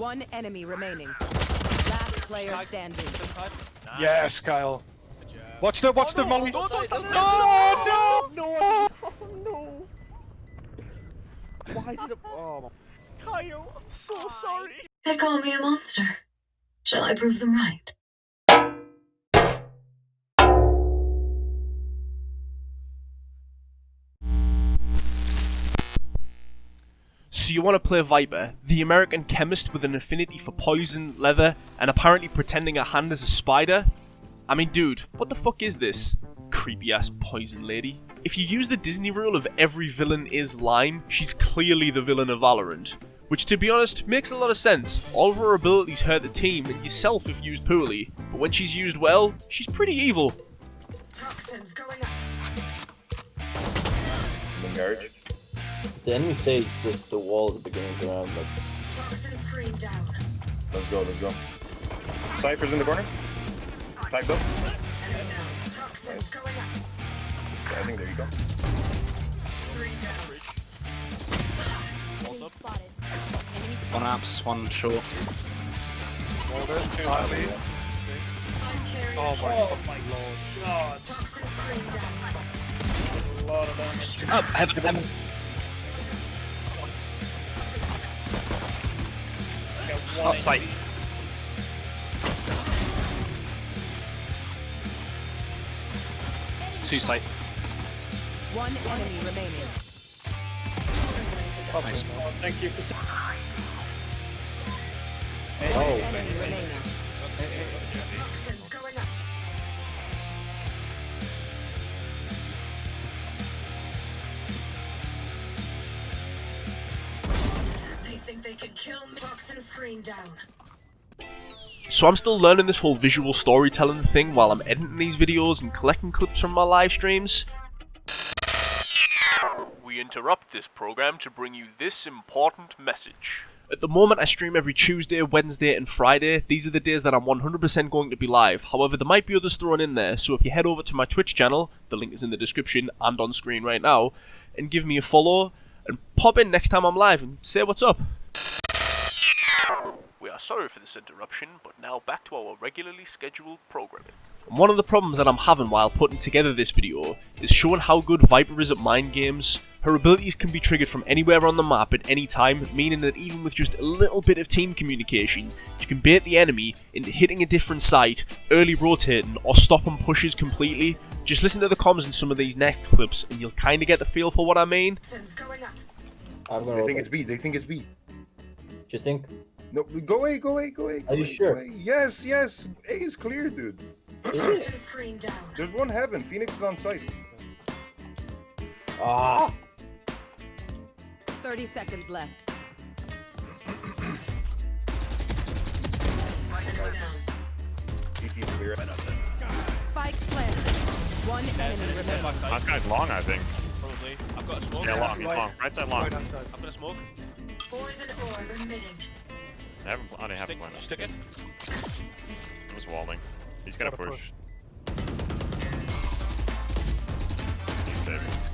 One enemy remaining. Last player standing. Nice. Yes, Kyle. Watch the molly. No, don't stand there. No! No! Why did it? Oh. Kyle, I'm so sorry. They call me a monster. Shall I prove them right? So you want to play Viper, the American chemist with an affinity for poison, leather, and apparently pretending a hand is a spider? I mean, dude, what the fuck is this? Creepy ass poison lady. If you use the Disney rule of every villain is lime, she's clearly the villain of Valorant. Which, to be honest, makes a lot of sense. All of her abilities hurt the team and yourself if used poorly, but when she's used well, she's pretty evil. Toxins going up. Garage. The enemy stage, the wall at the beginning of the round, like... Toxin screen down. Let's go, let's go. Cypher's in the corner. Typed up. Enemy down. Toxins going up. Yeah, I think there you go. Three down. What's up? One apps, one short. Spike carrier. Oh my lord. God. Toxin screen down. A lot of damage. Up, heaven. Up, sight. Two sight. One enemy remaining. Nice. Thank you for. Enemy remaining. Toxins going up. They think they can kill me. Toxin screen down. So I'm still learning this whole visual storytelling thing while I'm editing these videos and collecting clips from my live streams. We interrupt this program to bring you this important message. At the moment I stream every Tuesday, Wednesday and Friday. These are the days that I'm 100% going to be live. However, there might be others thrown in there, so if you head over to my Twitch channel, the link is in the description and on screen right now, and give me a follow, and pop in next time I'm live and say what's up. We are sorry for this interruption, but now back to our regularly scheduled programming. And one of the problems that I'm having while putting together this video is showing how good Viper is at mind games. Her abilities can be triggered from anywhere on the map at any time, meaning that even with just a little bit of team communication, you can bait the enemy into hitting a different site, early rotating, or stopping pushes completely. Just listen to the comms in some of these next clips and you'll kinda get the feel for what I mean. Toxins going up. I'm gonna They think rotate. it's B, they think it's B. Do you think? No, go away, go away, go away. Are you sure? Yes, yes. A is clear, dude. Toxin screen down. There's one heaven. Phoenix is on site. Ah! 30 seconds left. Enemy down. CT is clear. Spike planted. One enemy remaining. Backside. Last guy's long, I think. Probably. I've got a smoke. Yeah, long, he's long. Right side long. Right hand side. I've got a smoke. Poison orb emitting. I didn't have a plan. Stick it. I was walling. He's gonna Gotta push. He's safe.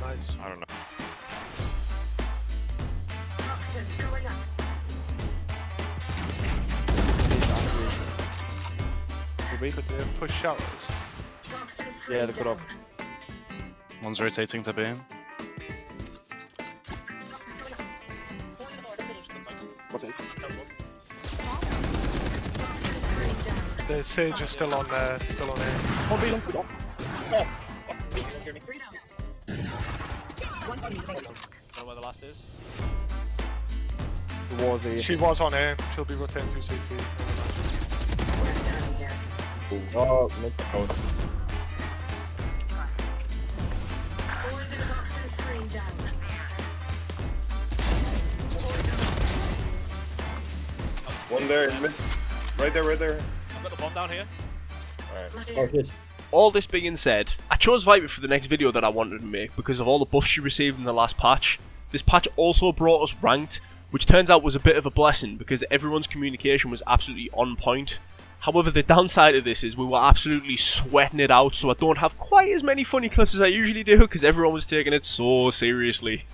Nice. I don't know. Toxins going up. They have push showers. Toxin screen Yeah, they put down. up. One's rotating to B. Toxins going up. Poison orb emitting. Toxin screen down. The Sage is still on A. Three down. One enemy remaining. Know where the last is? Towards the... She was on A. She'll be rotating to CT. Down here. Oh, mid. Oh, Poison toxin screen down. One there in mid. Right there, right there. I've got the bomb down here. oh shit. All this being said, I chose Viper for the next video that I wanted to make because of all the buffs she received in the last patch. This patch also brought us ranked, which turns out was a bit of a blessing because everyone's communication was absolutely on point. However, the downside of this is we were absolutely sweating it out, so I don't have quite as many funny clips as I usually do, because everyone was taking it so seriously.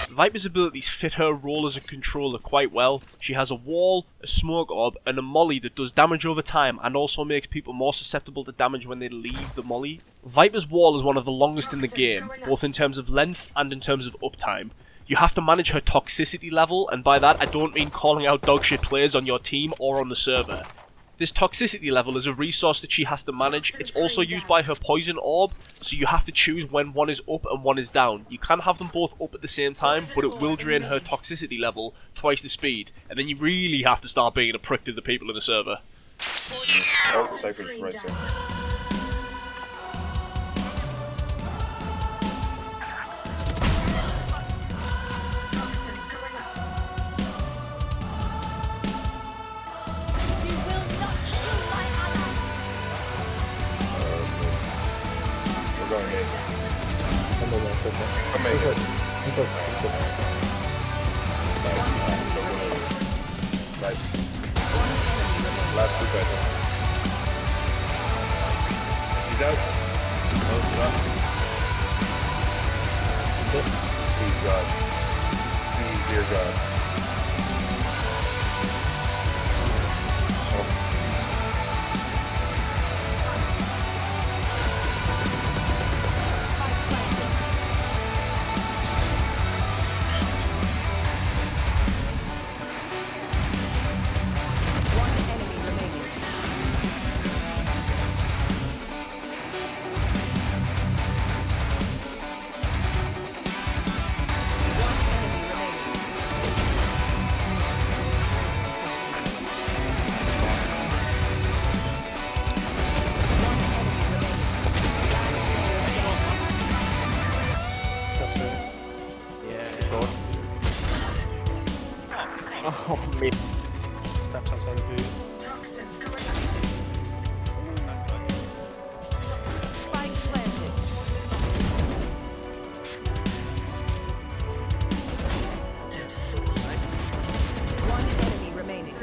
Viper's abilities fit her role as a controller quite well. She has a wall, a smoke orb, and a molly that does damage over time, and also makes people more susceptible to damage when they leave the molly. Viper's wall is one of the longest in the game, both in terms of length and in terms of uptime. You have to manage her toxicity level, and by that I don't mean calling out dogshit players on your team or on the server. This toxicity level is a resource that she has to manage. It's also used by her poison orb, so you have to choose when one is up and one is down. You can have them both up at the same time, but it will drain her toxicity level twice the speed, and then you really have to start being a prick to the people in the server. Oh, Cypher's right side. We're going in. Come in. Nice. Last two better. He's out. Oh, he's up. Please, God. Please, dear God. Oh. Oh, me. Steps outside of you. Spike planted. One enemy remaining.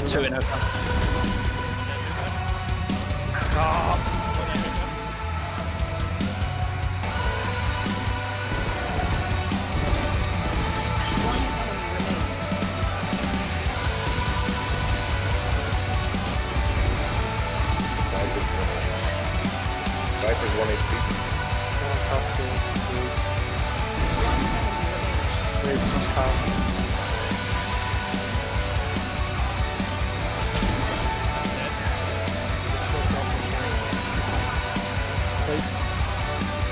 Two in open. Viper's 1 HP.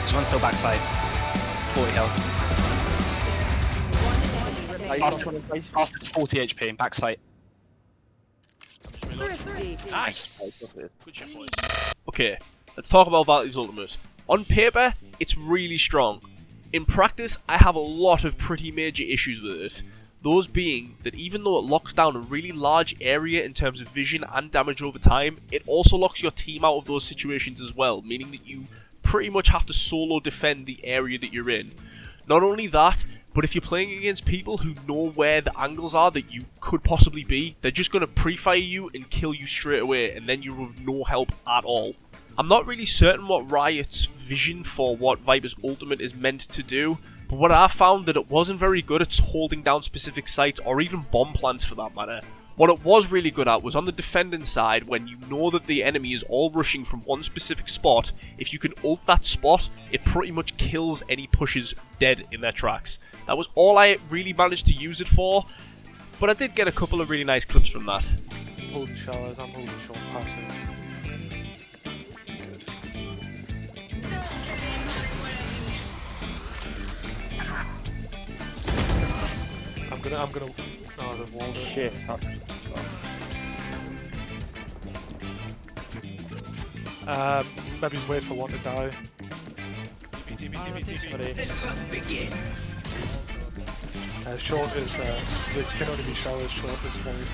This one's still backside. 40 health. Last is 40 HP, backside. Nice. Good shot, boys. Okay, let's talk about Valorant's ultimate. On paper, it's really strong. In practice, I have a lot of pretty major issues with it. Those being that even though it locks down a really large area in terms of vision and damage over time, it also locks your team out of those situations as well, meaning that you pretty much have to solo defend the area that you're in. Not only that, but if you're playing against people who know where the angles are that you could possibly be, they're just going to pre-fire you and kill you straight away, and then you're of no help at all. I'm not really certain what Riot's vision for what Viper's ultimate is meant to do, but what I found that it wasn't very good at holding down specific sites or even bomb plants for that matter. What it was really good at was on the defending side, when you know that the enemy is all rushing from one specific spot, if you can ult that spot, it pretty much kills any pushes dead in their tracks. That was all I really managed to use it for, but I did get a couple of really nice clips from that. I'm holding showers, I'm holding short passes. I'm gonna. Oh, the wall there. Shit. Maybe wait for one to die. Short is, it can only be showers, short is very...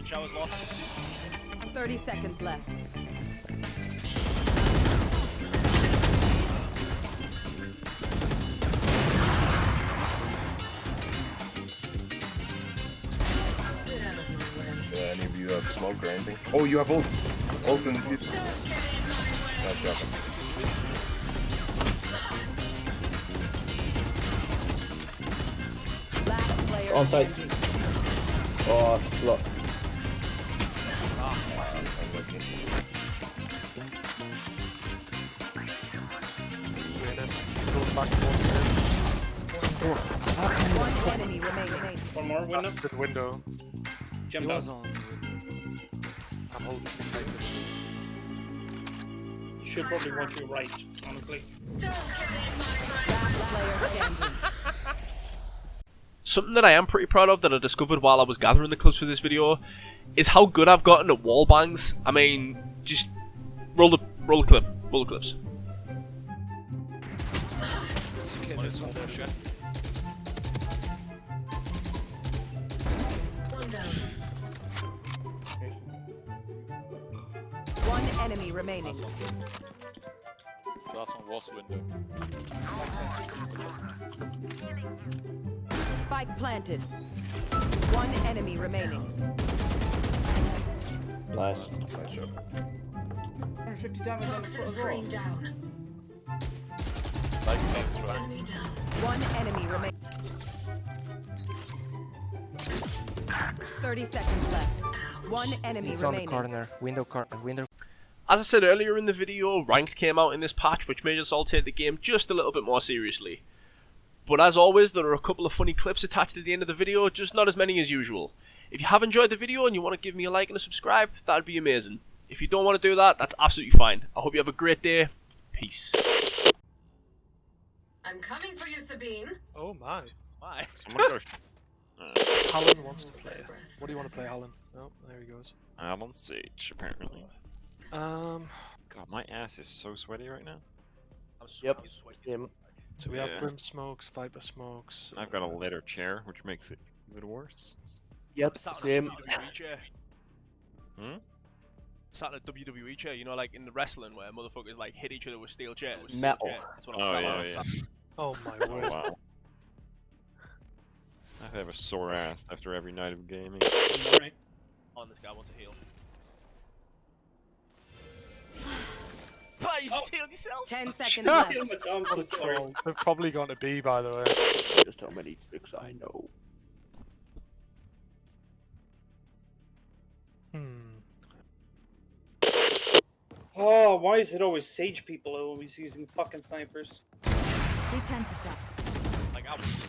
Showers lost. 30 seconds left. smoke or anything. Oh, you have ult. Ult in the future. Nice job. Last player On site. standing. Oh, slow. Awareness. Goes back to One enemy remaining. One more window. That's the window. Jump out. I'm holding some tight. You should probably want you right, honestly. Last player standing. Something that I am pretty proud of that I discovered while I was gathering the clips for this video is how good I've gotten at wall bangs. I mean, just roll the clip, roll the clips. One down. One enemy remaining. Last one was window. Spike planted. One enemy remaining. Nice. Nice job. Toxin screen down. Like thanks, right? Enemy down. One enemy remaining. 30 seconds left. One enemy remaining. Window. As I said earlier in the video, ranked came out in this patch, which made us all take the game just a little bit more seriously. But as always, there are a couple of funny clips attached at the end of the video, just not as many as usual. If you have enjoyed the video and you want to give me a like and a subscribe, that'd be amazing. If you don't want to do that, that's absolutely fine. I hope you have a great day. Peace. I'm coming for you, Sabine. Oh my. Bye. Someone go. Hallen wants to play. What do you want to play, Hallen? Oh, there he goes. I'm on Sage, apparently. God, my ass is so sweaty right now. Yep. Same. So we have Yeah. Brim smokes, Viper smokes. I've got a leather chair, which makes it a bit worse. Yep. Sat on a Same. WWE chair. Hmm? Sat in a WWE chair, you know, like in the wrestling where motherfuckers like hit each other with steel chairs. Metal. Yeah, that's what I'm Oh sat yeah, on. yeah. Oh my Oh word. wow. I have a sore ass after every night of gaming. Right. On this guy wants to heal. You just healed yourself. 10 seconds left. I'm so sorry. So, they've probably gone to B, by the way. Just how many tricks I know. Oh, why is it always Sage people always using fucking snipers? We tend to dust. Like I was.